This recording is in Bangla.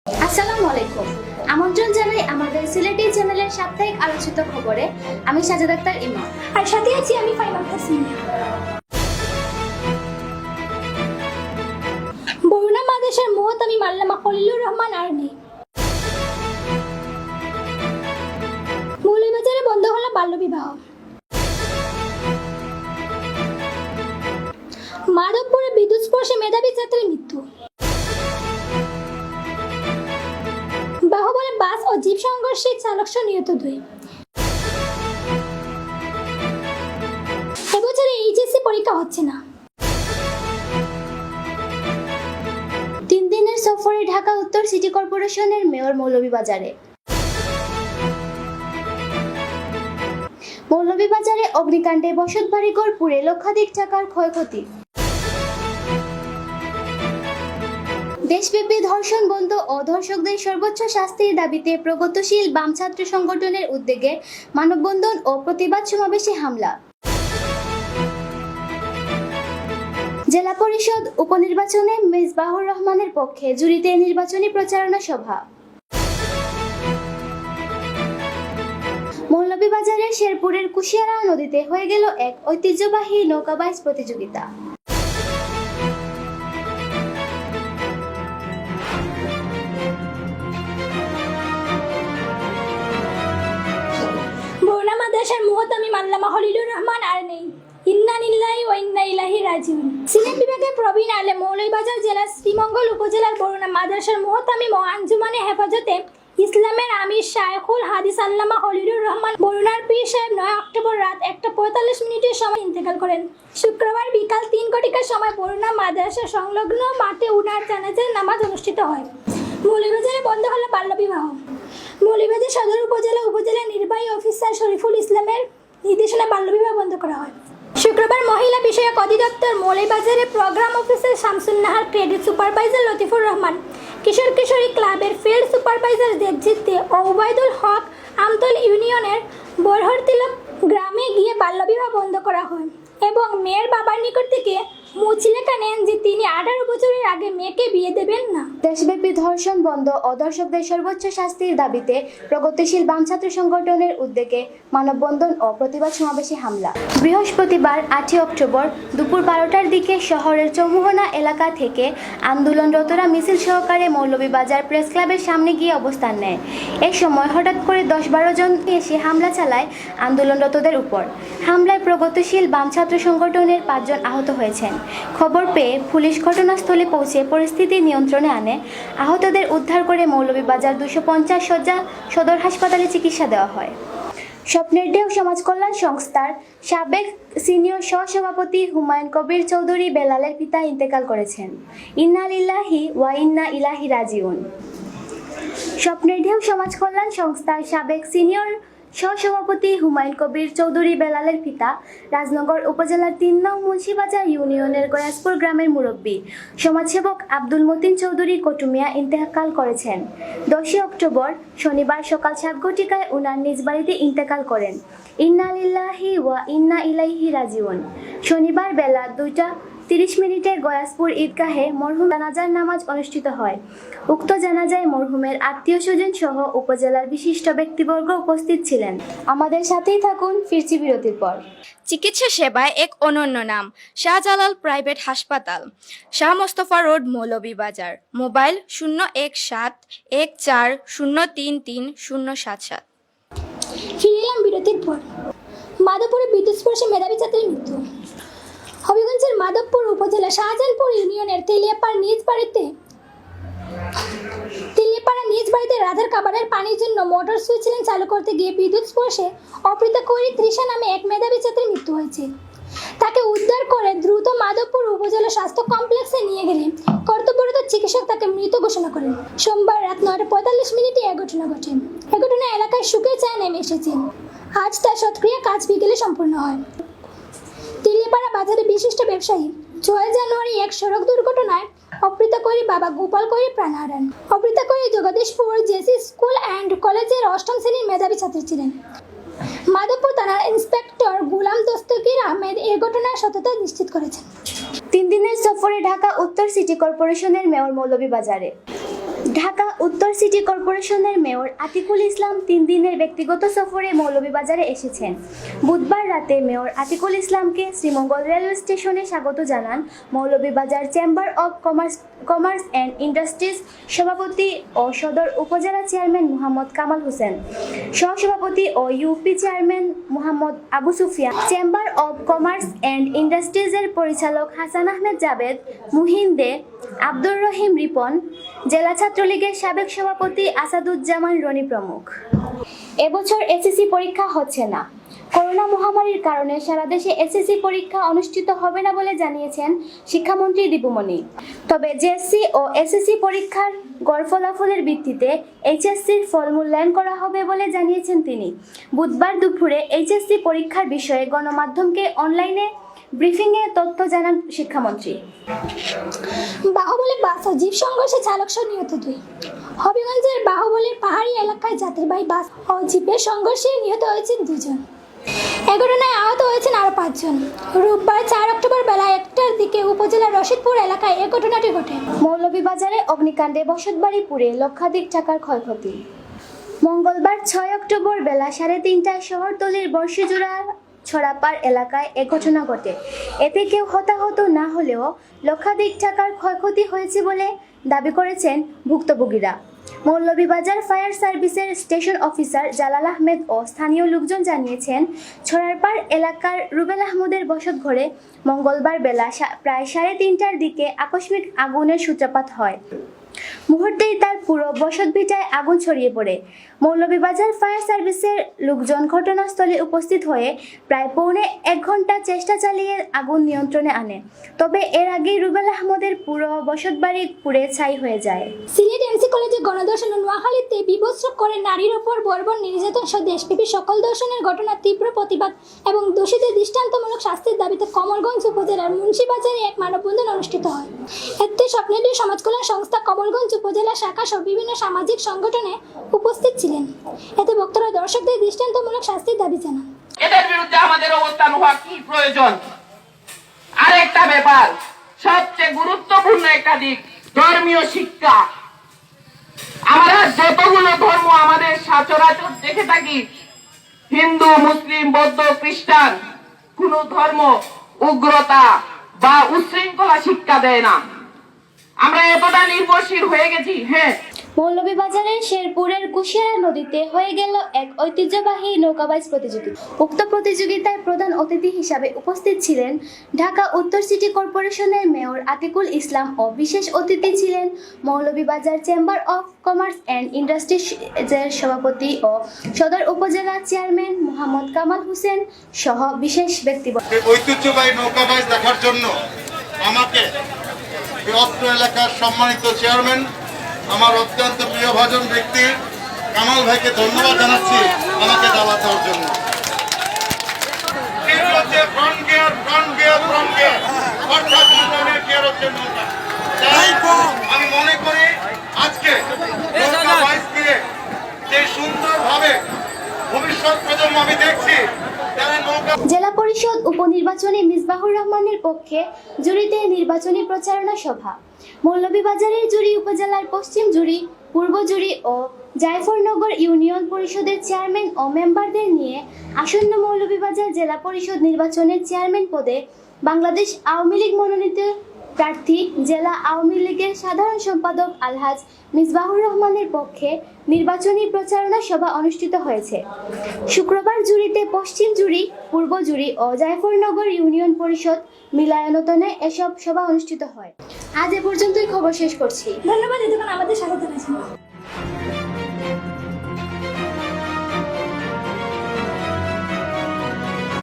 আসসালামু আলাইকুম। আমন্ত্রণ জানাই আমাদের সিলেটি চ্যানেলের সাপ্তাহিক আলোচিত খবরে। আমি সাজেদ আক্তার ইমন, আর সাথে আছি আমি ফাইনাল তাসমিয়া। বরুণা মাদ্রাসার মুহতামি আল্লামা খলিলুর রহমান আরনি। মৌলভীবাজারে বন্ধ হলো বাল্যবিবাহ। মাধবপুরে বিদ্যুৎ স্পর্শে মেধাবী ছাত্রের মৃত্যু। বাহুবলে বাস ও জিপ সংঘর্ষে চালক সহ নিহত 2। এবছরে এইচএসসি পরীক্ষা হচ্ছে না। 3 দিনের সফরে ঢাকা উত্তর সিটি কর্পোরেশনের মেয়র মৌলভীবাজারে। মৌলভীবাজারে অগ্নিকাণ্ডে বসতবাড়িঘর পুড়ে লক্ষাধিক টাকার ক্ষয়ক্ষতি। দেশব্যাপী ধর্ষণ বন্ধ ও ধর্ষকদের সর্বোচ্চ শাস্তির দাবিতে প্রগতিশীল বাম ছাত্র সংগঠনের উদ্যোগে মানববন্ধন ও প্রতিবাদ সমাবেশে হামলা। জেলা পরিষদ উপনির্বাচনে মেজবাহুর রহমানের পক্ষে জুরিতে নির্বাচনী প্রচারণা সভা। মৌলভীবাজারের শেরপুরের কুশিয়ারা নদীতে হয়ে গেল এক ঐতিহ্যবাহী নৌকাবাইজ প্রতিযোগিতা। বরুণা মাদ্রাসার মুহতামি আল্লামা খলিলুর রহমান আরনি। ইন্না লিল্লাহি ওয়া ইন্না ইলাইহি রাজিউন। সিলেট বিভাগের প্রবীণ আলেম মৌলভীবাজার জেলার শ্রীমঙ্গল উপজেলার বরুণা মাদ্রাসার মুহতামিম ও আঞ্জুমানে হেফাজতে ইসলামের আমির শায়খুল হাদিস আল্লামা খলিলুর রহমান বরুণার পীর সাহেব 9 অক্টোবর রাত 1:45 সময় ইন্তেকাল করেন। শুক্রবার বিকাল 3 ঘটিকার সময় বরুণা মাদ্রাসা সংলগ্ন মাঠে উনার জানাজার নামাজ অনুষ্ঠিত হয়। মৌলভীবাজারে বন্ধ হলো বাল্যবিবাহ। মৌলভীবাজার সদর উপজেলা নির্বাহী অফিসার শরীফুল ইসলামের নির্দেশনায় বাল্যবিবাহ বন্ধ করা হয়। শুক্রবার মহিলা বিষয়ক অধিদপ্তর মৌলভীবাজারে program officer Shamsun Nahar, credit supervisor Latifur Rahman, কিশোর কিশোরী ক্লাবের ফিল্ড সুপারভাইজার দেবজিৎ ও ওবায়দুল হক আমতল ইউনিয়নের বরহরতিলক গ্রামে গিয়ে বাল্যবিবাহ বন্ধ করা হয় এবং মেয়ের বাবার নিকট থেকে মুচলেখা নেন যে তিনি 18 বছরের আগে মেয়েকে বিয়ে দেবেন না। দেশব্যাপী ধর্ষণ বন্ধ ও ধর্ষকদের সর্বোচ্চ শাস্তির দাবিতে প্রগতিশীল বাম ছাত্র সংগঠনের উদ্যোগে মানববন্ধন ও প্রতিবাদ সমাবেশে হামলা। বৃহস্পতিবার 8 অক্টোবর দুপুর 12টার দিকে শহরের চৌমুহনা এলাকা থেকে আন্দোলনরতরা মিছিল সহকারে মৌলভীবাজার প্রেস ক্লাবের সামনে গিয়ে অবস্থান নেয়। এ সময় হঠাৎ করে 10-12 জন এসে হামলা চালায় আন্দোলনরতদের উপর। হামলায় প্রগতিশীল বাম ছাত্র সংগঠনের 5 জন আহত হয়েছেন। খবর পেয়ে পুলিশ ঘটনাস্থলে পৌঁছে পরিস্থিতি নিয়ন্ত্রণে আনে। আহতদের উদ্ধার করে মৌলভীবাজার 250 শয্যা সদর হাসপাতালে চিকিৎসা দেওয়া হয়। স্বপ্নের ঢেউ সমাজ কল্যাণ সংস্থার সাবেক সিনিয়র সহসভাপতি হুমায়ুন কবির চৌধুরী বেলালের পিতা ইন্তেকাল করেছেন। ইন্না লিল্লাহি ওয়া ইন্না ইলাইহি রাজিউন। স্বপ্নের ঢেউ সমাজ কল্যাণ সংস্থার সাবেক সিনিয়র সহসভাপতি হুমায়ুন কবির চৌধুরী বেলালের পিতা রাজনগর উপজেলার 3 নং মুন্সিবাজার ইউনিয়নের গয়াসপুর গ্রামের মুরব্বী সমাজসেবক আব্দুল মতিন চৌধুরী কটুমিয়া ইন্তেকাল করেছেন। 10 অক্টোবর শনিবার সকাল 7 ঘটিকায় উনার নিজ বাড়িতে ইন্তেকাল করেন। ইন্না লিল্লাহি ওয়া ইন্না ইলাইহি রাজিউন। শনিবার বেলা 2:30 গয়াসপুর ঈদগাহে মরহুম জানাজার নামাজ অনুষ্ঠিত হয়। উক্ত জানাজায় মরহুমের আত্মীয়স্বজন সহ উপজেলার বিশিষ্ট ব্যক্তিবর্গ উপস্থিত ছিলেন। আমাদের সাথেই থাকুন, ফিরছি বিরতির পর। চিকিৎসা সেবায় এক অনন্য নাম শাহজালাল প্রাইভেট হাসপাতাল, শাহ মোস্তফা রোড, মৌলভীবাজার। মোবাইল 01714033077। ফিরে এলাম বিরতির পর। মাধবপুরে বিদ্যুৎ স্পর্শে মেধাবী ছাত্রের মৃত্যু। হবিগঞ্জের মাধবপুর উপজেলা শাহজাহানপুর ইউনিয়নের তেলিয়াপাড়া নিজ বাড়িতে রাধার খাবারের পানির জন্য মোটর সুইচ লাইন চালু করতে গিয়ে বিদ্যুৎ স্পর্শে অপৃতকৌরী তৃষা নামে এক মেধাবী ছাত্রের মৃত্যু হয়েছে। তাকে উদ্ধার করে দ্রুত মাধবপুর উপজেলা স্বাস্থ্য কমপ্লেক্সে নিয়ে গেলে কর্তব্যরত চিকিৎসক তাকে মৃত ঘোষণা করেন। সোমবার রাত 9:45 এ ঘটনা ঘটে। এ ঘটনা এলাকায় শোকের ছায়া নেমে এসেছে। আজ তার সৎক্রিয়া কাজ বিকেলে সম্পূর্ণ হয়। তেলিয়াপাড়া বাজারে বিশিষ্ট ব্যবসায়ী 6 জানুয়ারি এক সড়ক দুর্ঘটনায় অপৃতকৌরী বাবা গোপাল কৌরী প্রাণ হারান। অপৃতকৌরী জগদীশপুর জেসি স্কুল অ্যান্ড কলেজের 8ম শ্রেণীর মেধাবী ছাত্রী ছিলেন। মাধবপুর থানার ইন্সপেক্টর গোলাম দস্তগীর আহমেদ এই ঘটনার সত্যতা নিশ্চিত করেছেন। 3 দিনের সফরে ঢাকা উত্তর সিটি কর্পোরেশনের মেয়র মৌলভীবাজারে। ঢাকা উত্তর সিটি কর্পোরেশনের মেয়র আতিকুল ইসলাম 3 দিনের ব্যক্তিগত সফরে মৌলভীবাজারে এসেছেন। বুধবার রাতে মেয়র আতিকুল ইসলামকে শ্রীমঙ্গল রেলওয়ে স্টেশনে স্বাগত জানান Moulvibazar chamber of commerce and industries সভাপতি ও সদর উপজেলা চেয়ারম্যান মোহাম্মদ কামাল হোসেন, সহসভাপতি ও UP chairman Mohammad Abu Sufian, chamber of commerce and ইন্ডাস্ট্রিজের পরিচালক হাসান আহমেদ জাবেদ, মুহিন দে, আব্দুর রহিম রিপন, জেলা ছাত্রলীগের সাবেক সভাপতি আসাদুজ্জামান রনি প্রমুখ। এবছর এসএসসি পরীক্ষা হচ্ছে না। করোনা মহামারীর কারণে সারা দেশে এসএসসি পরীক্ষা অনুষ্ঠিত হবে না বলে জানিয়েছেন শিক্ষামন্ত্রী দীপুমণি। তবে জেএসসি ও এসএসসি পরীক্ষার গড় ফলাফলের ভিত্তিতে এইচএসসির ফল মূল্যায়ন করা হবে বলে জানিয়েছেন তিনি। বুধবার দুপুরে এইচএসসি পরীক্ষার বিষয়ে গণমাধ্যমকে অনলাইনে ব্রিফিংয়ে তথ্য জানান শিক্ষামন্ত্রী। বাহুবলে বাস ও জিপ সংঘর্ষে চালক সহ নিহত 2। হবিগঞ্জের বাহুবলের পাহাড়ি এলাকায় যাত্রীবাহী বাস ও জিপের সংঘর্ষে নিহত হয়েছেন 2 জন। এ ঘটনায় আহত হয়েছেন আরও 5 জন। রোববার 4 অক্টোবর বেলা 1টার দিকে উপজেলার রশিদপুর এলাকায় এ ঘটনাটি ঘটে। মৌলভীবাজারে অগ্নিকাণ্ডে বসতবাড়ি পুড়ে লক্ষাধিক টাকার ক্ষয়ক্ষতি। মঙ্গলবার 6 অক্টোবর বেলা 3:30টায় শহরতলির বর্ষিজোড়া ছড়াপাড় এলাকায় এ ঘটনা ঘটে। এতে কেউ হতাহত না হলেও লক্ষাধিক টাকার ক্ষয়ক্ষতি হয়েছে বলে দাবি করেছেন ভুক্তভোগীরা। মৌলভীবাজার ফায়ার সার্ভিসের স্টেশন অফিসার জালাল আহমেদ ও স্থানীয় লোকজন জানিয়েছেন, ছড়ারপাড় এলাকার রুবেল আহমদের বসতঘরে মঙ্গলবার বেলা প্রায় 3:30টার দিকে আকস্মিক আগুনের সূত্রপাত হয়। মুহূর্তেই তার পুরো বসতভিটায় আগুন ছড়িয়ে পড়ে। মৌলভীবাজার ফায়ার সার্ভিসের লোকজন ঘটনাস্থলে উপস্থিত হয়ে প্রায় পৌনে 1 ঘন্টা চেষ্টা চালিয়ে আগুন নিয়ন্ত্রণে আনে। তবে এর আগেই রুবেল আহমদের পুরো বসতবাড়ি পুড়ে ছাই হয়ে যায়। সিলেট এমসি কলেজে গণধর্ষণ ও নোয়াখালীতে বিভৎস করে নারীর ওপর বর্বর নির্যাতন সহ দেশব্যাপী সকল ধর্ষণের ঘটনার তীব্র প্রতিবাদ এবং দোষীদের দৃষ্টান্তমূলক শাস্তির দাবিতে কমলগঞ্জ উপজেলার মুন্সিবাজারে এক মানববন্ধন অনুষ্ঠিত হয়। এতে স্বপ্নেরী সমাজ কল্যাণ সংস্থা কমলগঞ্জ উপজেলা শাখা সহ বিভিন্ন সামাজিক সংগঠনে উপস্থিত ছিলেন। এতে বক্তারা দর্শকদের দৃষ্টান্তমূলক শাস্তির দাবি জানান। এদের বিরুদ্ধে আমাদের অবস্থান হওয়া কি প্রয়োজন। আরেকটা ব্যাপার, সবচেয়ে গুরুত্বপূর্ণ একটা দিক, ধর্মীয় শিক্ষা। আমরা যতগুলো ধর্ম আমাদের সচরাচর দেখে থাকি, হিন্দু, মুসলিম, বৌদ্ধ, খ্রিস্টান, কোন ধর্ম উগ্রতা বা উচ্ছৃঙ্খলা শিক্ষা দেয় না। আমরা এতটা নির্ভরশীল হয়ে গেছি। হ্যাঁ, মৌলভীবাজারের শেরপুরের কুশিয়ারা নদীতে হয়ে গেল এক ঐতিহ্যবাহী নৌকাবাইজ প্রতিযোগিতা। উক্ত প্রতিযোগিতায় প্রধান অতিথি হিসাবে উপস্থিত ছিলেন ঢাকা উত্তর সিটি কর্পোরেশনের মেয়র আতিকুল ইসলাম ও বিশেষ অতিথি ছিলেন Moulvibazar chamber of commerce and ইন্ডাস্ট্রিজের সভাপতি ও সদর উপজেলা চেয়ারম্যান মোহাম্মদ কামাল হোসেন সহ বিশেষ ব্যক্তিবর্গ। ঐতিহ্যবাহী নৌকাবাইজ দেখার জন্য আমাকে অত্র এলাকার সম্মানিত চেয়ারম্যান, আমার অত্যন্ত প্রিয়ভাজন ব্যক্তি কামাল ভাইকে ধন্যবাদ জানাচ্ছি আমাকে দাওয়াত দেওয়ার জন্য। আমি মনে করি আজকে যে সুন্দরভাবে ভবিষ্যৎ প্রজন্ম আমি দেখছি জেলা পরিষদ উপনির্বাচনে মিসবাহুর রহমানের পক্ষে জুড়িতে নির্বাচনী প্রচারণা সভা। মৌলভীবাজারের জুড়ি উপজেলার পশ্চিম জুড়ি, পূর্ব জুড়ি ও জায়ফরনগর ইউনিয়ন পরিষদের চেয়ারম্যান ও মেম্বারদের নিয়ে আসন্ন মৌলভীবাজার জেলা পরিষদ নির্বাচনের চেয়ারম্যান পদে বাংলাদেশ আওয়ামী লীগ মনোনীত প্রার্থী জেলা আওয়ামী লীগের সাধারণ সম্পাদক আলহাজ মিসবাহুর রহমানের পক্ষে নির্বাচনী প্রচারণা সভা অনুষ্ঠিত হয়েছে। শুক্রবার জুড়িতে পশ্চিম জুড়ি, পূর্ব জুড়ি ও জায়ফরনগর ইউনিয়ন পরিষদ মিলায়তনে এসব সভা অনুষ্ঠিত হয়। আজ এ পর্যন্তই খবর শেষ করছি। ধন্যবাদ এতক্ষণ আমাদের সাথে থাকার জন্য।